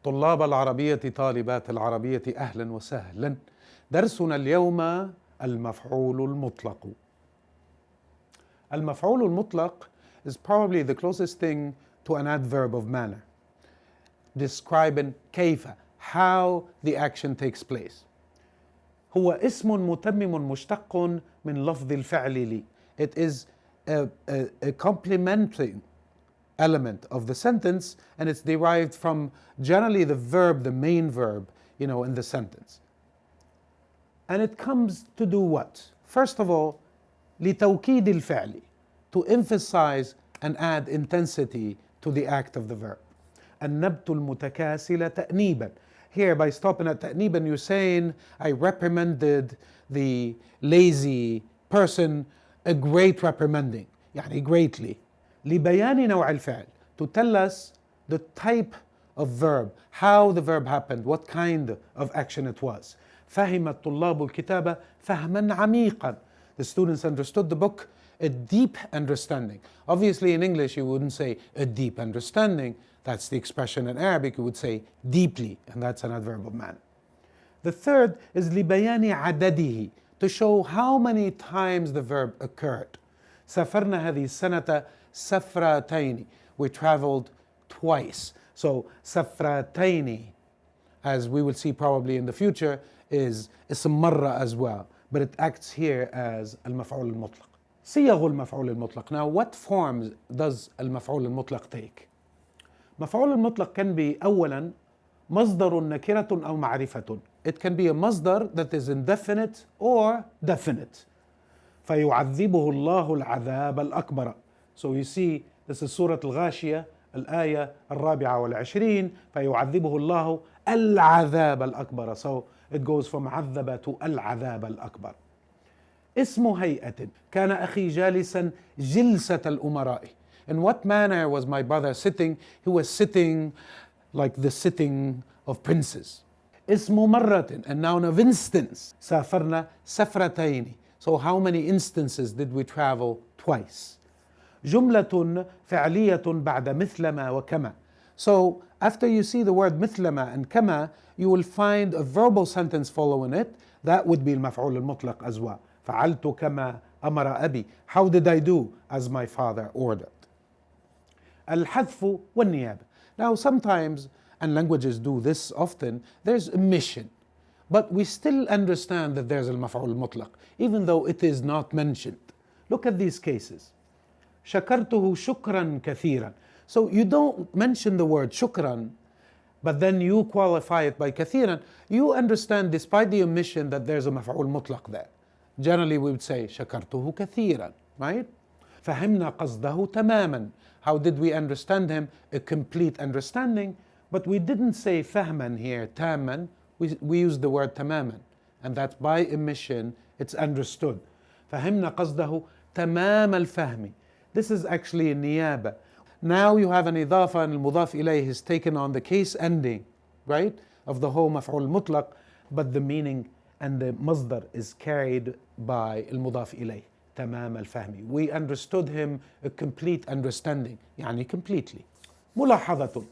طلاب العربية طالبات العربية أهلا وسهلا. درسنا اليوم المفعول المطلق. المفعول المطلق is probably the closest thing to an adverb of manner, describing كيف, how the action takes place. هو اسم متمم مشتق من لفظ الفعل لي. It is a complementing element of the sentence, and it's derived from generally the verb, the main verb, in the sentence. And it comes to do what? First of all, لتوكيد الفعل, to emphasize and add intensity to the act of the verb. النبت المتكاسل تأنيبا. Here, by stopping at تأنيبا, you're saying, I reprimanded the lazy person a great reprimanding, يعني greatly. لبيان نوع الفعل, to tell us the type of verb, how the verb happened, what kind of action it was. فهم الطلاب الكتاب فهما عميقا. The students understood the book, a deep understanding. Obviously in English you wouldn't say a deep understanding, that's the expression in Arabic, you would say deeply, and that's an adverb of manner. The third is لبيان عدده, to show how many times the verb occurred. سافرنا هذه السنة سفرتين, we traveled twice. So سفرتين, as we will see probably in the future, is اسم مرة as well, but it acts here as المفعول المطلق. صيغ المفعول المطلق. Now what forms does المفعول المطلق take? مفعول المطلق can be أولا مصدر نكرة أو معرفة. It can be a مصدر that is indefinite or definite. فيعذبه الله العذاب الأكبر. So you see, this is سورة الغاشية, الآية 24. فيعذبه الله العذاب الأكبر. So it goes from عذب to العذاب الأكبر. اسم هيئة. كان أخي جالسا جلسة الأمراء. In what manner was my brother sitting? He was sitting like the sitting of princes. اسم مرة, a noun of instance. سافرنا سفرتين. So how many instances did we travel? Twice. جملة فعلية بعد مثلما وكما. So after you see the word مثلما and كما, you will find a verbal sentence following it. That would be المفعول المطلق as well. فعلت كما أمر أبي. How did I do? As my father ordered. الحذف والنيابة. Now sometimes, and languages do this often, there's omission. But we still understand that there's المفعول المطلق, even though it is not mentioned. Look at these cases. شكرته شكرا كثيرا. So you don't mention the word شكرا, but then you qualify it by كثيرا. You understand, despite the omission, that there's a مفعول مطلق there. Generally we would say شكرته كثيرا, right? فهمنا قصده تماما. How did we understand him? A complete understanding. But we didn't say فهما here, تاما. We used the word تماما, and that's by omission, it's understood. فهمنا قصده تمام الفهم. This is actually a نيابة. Now you have an إضافة, and المضاف إليه is taken on the case ending, right, of the whole مفعول المطلق, but the meaning and the مصدر is carried by المضاف إليه, تمام الفهم. We understood him a complete understanding, يعني completely. ملاحظة.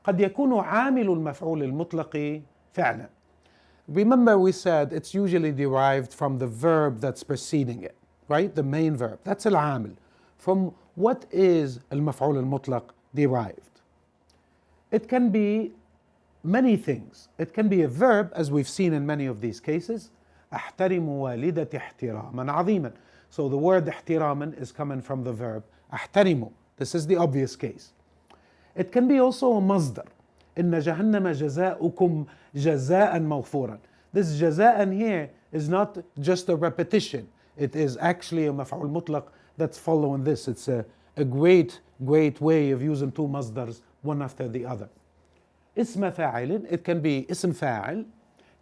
قد يكون عامل المفعول المطلق فعلا. Remember we said it's usually derived from the verb that's preceding it, right? The main verb. That's العامل. From what is المفعول المطلق derived? It can be many things. It can be a verb, as we've seen in many of these cases. أحترم والدتي احتراما عظيما. So the word احتراما is coming from the verb أحترم. This is the obvious case. It can be also a مصدر. إن جهنم جزاؤكم جزاء مغفورا. This جزاء here is not just a repetition. It is actually a مفعول مطلق that's following this. It's a great way of using two مصدرs one after the other. اسم فاعل. It can be اسم فاعل.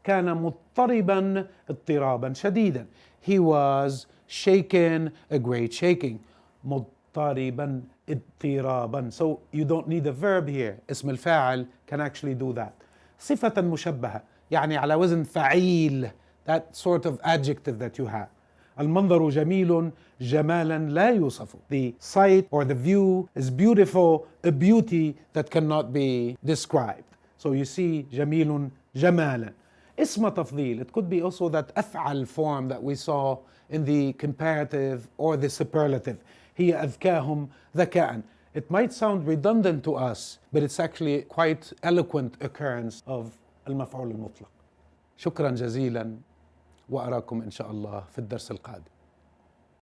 كان مضطربا اضطرابا شديدا. He was shaken a great shaking. مضطربا اضطرابا. So you don't need a verb here. اسم الفاعل can actually do that. صفة مشبهة, يعني على وزن فعيل, that sort of adjective that you have. المنظر جميل جمالا لا يوصف. The sight or the view is beautiful, a beauty that cannot be described. So you see جميل جمالا. اسم تفضيل, it could be also that أفعل form that we saw in the comparative or the superlative. هي أذكاهم ذكاء. It might sound redundant to us, but it's actually quite eloquent occurrence of المفعول المطلق. شكرا جزيلا وأراكم إن شاء الله في الدرس القادم.